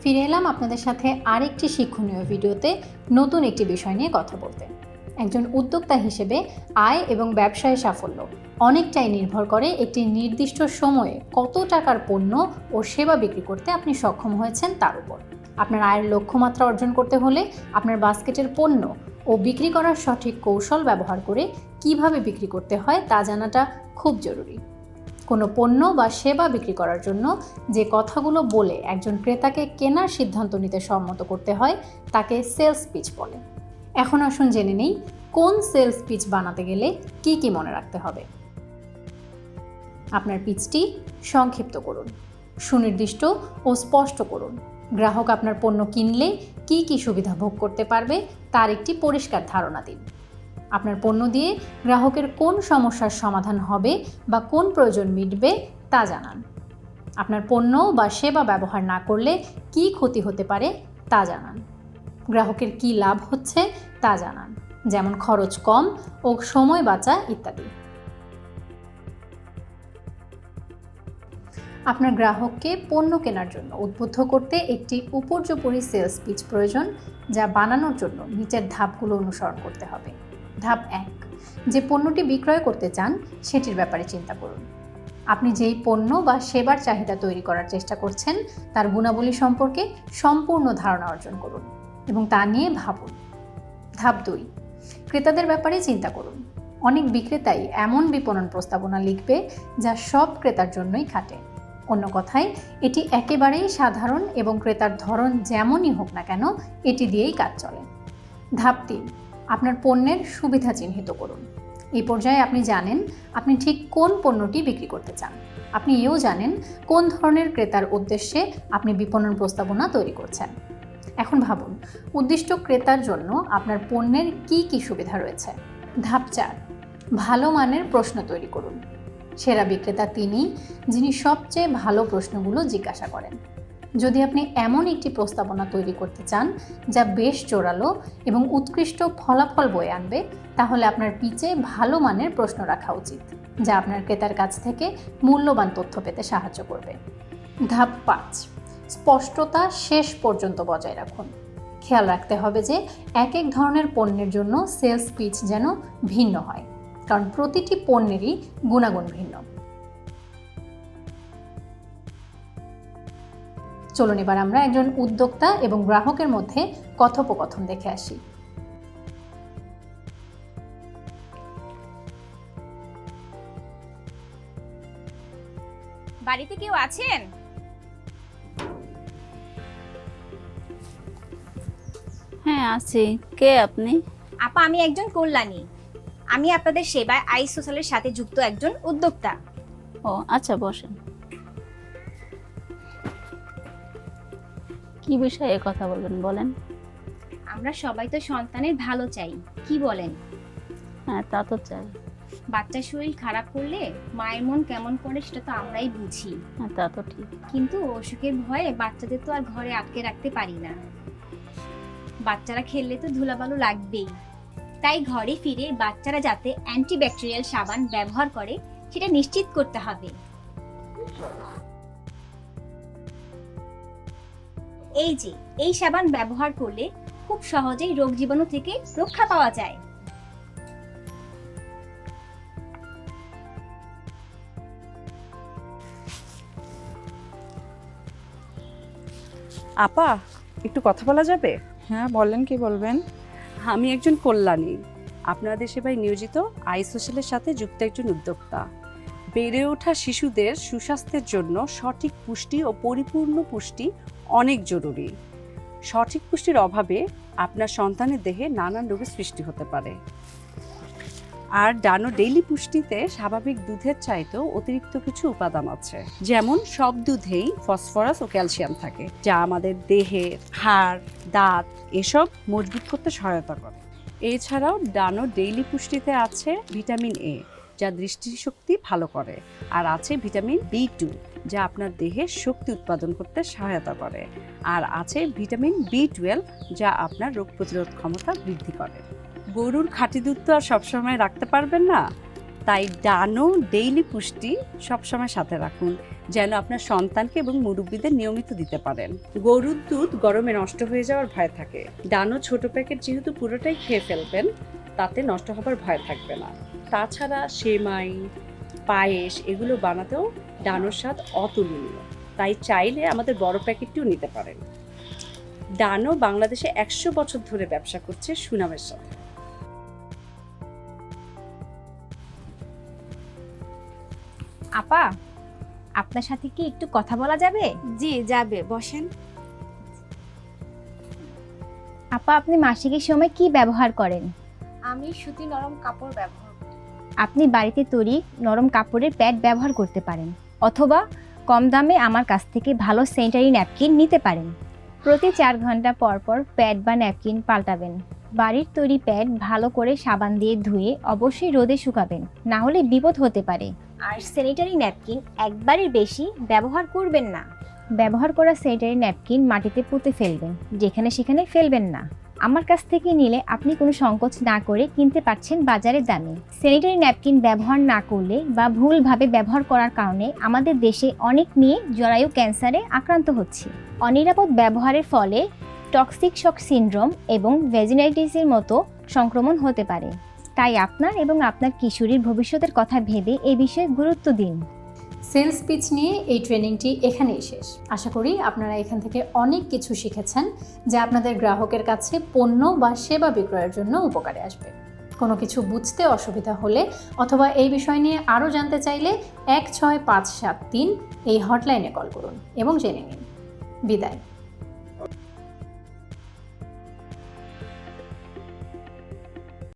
ফিরে এলাম আপনাদের সাথে আরেকটি শিক্ষণীয় ভিডিওতে নতুন একটি বিষয় নিয়ে কথা বলতে। একজন উদ্যোক্তা হিসেবে আয় এবং ব্যবসায় সাফল্য অনেকটাই নির্ভর করে একটি নির্দিষ্ট সময়ে কত টাকার পণ্য ও সেবা বিক্রি করতে আপনি সক্ষম হয়েছেন তার উপর। আপনার আয়ের লক্ষ্যমাত্রা অর্জন করতে হলে আপনার বাস্কেটের পণ্য ও বিক্রি করার সঠিক কৌশল ব্যবহার করে কিভাবে বিক্রি করতে হয় তা জানাটা খুব জরুরি। কোনো পণ্য বা সেবা বিক্রি করার জন্য যে কথাগুলো বলে একজন ক্রেতাকে কেনার সিদ্ধান্ত নিতে সম্মত করতে হয় তাকে সেলস পিচ বলে। এখন আসুন জেনে নেই কোন সেলস পিচ বানাতে গেলে কি কি মনে রাখতে হবে। আপনার পিচটি সংক্ষিপ্ত করুন, সুনির্দিষ্ট ও স্পষ্ট করুন। গ্রাহক আপনার পণ্য কিনলে কি কি সুবিধা ভোগ করতে পারবে তার একটি পরিষ্কার ধারণা দিন। আপনার পণ্য দিয়ে গ্রাহকের কোন সমস্যার সমাধান হবে বা কোন প্রয়োজন মিটবে তা জানান। আপনার পণ্য বা সেবা ব্যবহার না করলে কি ক্ষতি হতে পারে তা জানান। গ্রাহকের কি লাভ হচ্ছে তা জানান, যেমন খরচ কম ও সময় বাঁচা ইত্যাদি। আপনার গ্রাহককে পণ্য কেনার জন্য উদ্বুদ্ধ করতে একটি উপর্যুপরি সেলস পিচ প্রয়োজন, যা বানানোর জন্য নিচের ধাপগুলো অনুসরণ করতে হবে। ধাপ 1, যে পণ্যটি বিক্রয় করতে চান সেটির ব্যাপারে চিন্তা করুন। আপনি যেই পণ্য বা সেবার চাহিদা তৈরি করার চেষ্টা করছেন তার গুণাবলী সম্পর্কে সম্পূর্ণ ধারণা অর্জন করুন এবং তা নিয়ে ভাবুন। ধাপ 2, ক্রেতাদের ব্যাপারে চিন্তা করুন। অনেক বিক্রেতাই এমন বিপণন প্রস্তাবনা লিখবে যা সব ক্রেতার জন্যই খাটে। অন্য কথায়, এটি একেবারেই সাধারণ এবং ক্রেতার ধরন যেমনই হোক না কেন এটি দিয়েই কাজ চলে। ধাপ 3, আপনার পণ্যের সুবিধা চিহ্নিত করুন। এই পর্যায়ে আপনি জানেন আপনি ঠিক কোন পণ্যটি বিক্রি করতে চান। আপনি এও জানেন কোন ধরনের ক্রেতার উদ্দেশ্যে আপনি বিপণন প্রস্তাবনা তৈরি করছেন। এখন ভাবুন, উদ্দিষ্ট ক্রেতার জন্য আপনার পণ্যের কি কি সুবিধা রয়েছে। ধাপ 4, ভালো মানের প্রশ্ন তৈরি করুন। সেরা বিক্রেতা তিনি যিনি সবচেয়ে ভালো প্রশ্নগুলো জিজ্ঞাসা করেন। যদি আপনি এমন একটি প্রস্তাবনা তৈরি করতে চান যা বেশ জোরালো এবং উৎকৃষ্ট ফলাফল বয়ে আনবে, তাহলে আপনার পিচে ভালো মানের প্রশ্ন রাখা উচিত, যা আপনার ক্রেতার কাছ থেকে মূল্যবান তথ্য পেতে সাহায্য করবে। ধাপ 5, স্পষ্টতা শেষ পর্যন্ত বজায় রাখুন। খেয়াল রাখতে হবে যে এক এক ধরনের পণ্যের জন্য সেলস পিচ যেন ভিন্ন হয়, কারণ প্রতিটি পণ্যেরই গুণাগুণ ভিন্ন। চলুন এবার আমরা একজন উদ্যোক্তা এবং গ্রাহকের মধ্যে কথোপকথন দেখে আসি। বাড়িতে কেউ আছেন? হ্যাঁ আছি। কে আপনি? আপা, আমি একজন কল্যাণী। আমি আপনাদের সেবায় আই সোশ্যালের সাথে যুক্ত একজন উদ্যোক্তা। ও আচ্ছা, বসেন। কি বিষয়ে কথা বলবেন বলেন। আমরা সবাই তো সন্তানের ভালো চাই, কি বলেন? হ্যাঁ, তা তো চাই। বাচ্চার শরীর খারাপ করলে মায়ের মন কেমন করে সেটা তো আমরাই বুঝি। হ্যাঁ, তা তো ঠিক। কিন্তু অসুখের ভয়ে বাচ্চাদের তো আর ঘরে আটকে রাখতে পারি না। বাচ্চারা খেললে তো ধুলাবালু লাগবেই। তাই ঘরে ফিরে বাচ্চারা যাতে অ্যান্টিব্যাকটেরিয়াল সাবান ব্যবহার করে সেটা নিশ্চিত করতে হবে। এই সাবান ব্যবহার করলে খুব সহজেই রোগ জীবাণু থেকে রক্ষা পাওয়া যায়। আপা, একটু কথা বলা যাবে? হ্যাঁ বলেন, কি বলবেন? আমি একজন কল্যাণী, আপনাদের সেবায় নিয়োজিত আই সোশ্যালের সাথে যুক্ত একজন উদ্যোক্তা। বেড়ে ওঠা শিশুদের সুস্বাস্থ্যের জন্য সঠিক পুষ্টি ও পরিপূর্ণ পুষ্টি অনেক জরুরি। সঠিক পুষ্টির অভাবে আপনার সন্তানের দেহে নানান রোগের সৃষ্টি হতে পারে। আর ডানো ডেইলি পুষ্টিতে স্বাভাবিক দুধের চাইতেও অতিরিক্ত কিছু উপাদান আছে, যেমন সব দুধেই ফসফরাস ও ক্যালসিয়াম থাকে, যা আমাদের দেহের হাড়, দাঁত এসব মজবুত করতে সহায়তা করে। এছাড়াও ডানো ডেইলি পুষ্টিতে আছে ভিটামিন এ, যা দৃষ্টিশক্তি ভালো করে, আর আছে ভিটামিন B2, যা আপনার দেহে শক্তি উৎপাদন করতে সহায়তা করে, আর আছে ভিটামিন B12, যা আপনার রোগ প্রতিরোধ ক্ষমতা বৃদ্ধি করে। গরুর খাঁটি দুধ তো আর সবসময় রাখতে পারবেন না, তাই ডানো ডেইলি পুষ্টি সবসময় সাথে রাখুন, যেন আপনার সন্তানকে এবং মুরব্বীদের নিয়মিত দিতে পারেন। গরুর দুধ গরমে নষ্ট হয়ে যাওয়ার ভয় থাকে। ডানো ছোট প্যাকেট যেহেতু পুরোটাই খেয়ে ফেলবেন, তাতে নষ্ট হবার ভয় থাকবে না। তাছাড়া সেমাই, পায়েস এগুলো বানাতেও ডানোর স্বাদ অতুলনীয়, তাই চাইলে আমাদের বড় প্যাকেটটিও নিতে পারেন। ডানো বাংলাদেশে 100 বছর ধরে ব্যবসা করছে সুনামের সাথে। আপা, আপনার সাথে কি একটু কথা বলা যাবে? জি যাবে, বসেন। আপা, আপনি মাসিকের সময় কি ব্যবহার করেন? আমি সুতি নরম কাপড় ব্যবহার করি। আপনি বাড়িতে তৈরি নরম কাপড়ের প্যাড ব্যবহার করতে পারেন, অথবা কম দামে আমার কাছ থেকে ভালো স্যানিটারি ন্যাপকিন নিতে পারেন। প্রতি 4 ঘন্টা পর পর প্যাড বা ন্যাপকিন পাল্টাবেন। বাড়ির তৈরি প্যাড ভালো করে সাবান দিয়ে ধুয়ে অবশ্যই রোদে শুকাবেন, না হলে বিপদ হতে পারে। আর স্যানিটারি ন্যাপকিন একবারের বেশি ব্যবহার করবেন না। ব্যবহার করা স্যানিটারি ন্যাপকিন মাটিতে পুঁতে ফেলবেন, যেখানে সেখানে ফেলবেন না। আমার কাছ থেকে নিলে আপনি কোনো সংকোচ না করে কিনতে পারছেন বাজারের দামে। স্যানিটারি ন্যাপকিন ব্যবহার না করলে বা ভুলভাবে ব্যবহার করার কারণে আমাদের দেশে অনেক মেয়ে জরায়ু ক্যান্সারে আক্রান্ত হচ্ছে। অনিরাপদ ব্যবহারের ফলে টক্সিক শক সিনড্রোম এবং ভ্যাজিনাইটিসের মতো সংক্রমণ হতে পারে। তাই আপনার এবং আপনার কিশোরীর ভবিষ্যতের কথা ভেবে এই বিষয়ে গুরুত্ব দিন। সেলস পিচ নিয়ে এই ট্রেনিংটি এখানেই শেষ। আশা করি আপনারা এখান থেকে অনেক কিছু শিখেছেন, যা আপনাদের গ্রাহকের কাছে পণ্য বা সেবা বিক্রয়ের জন্য উপকারে আসবে। কোনো কিছু বুঝতে অসুবিধা হলে অথবা এই বিষয় নিয়ে আরও জানতে চাইলে 16573 এই হটলাইনে কল করুন এবং জেনে নিন। বিদায়।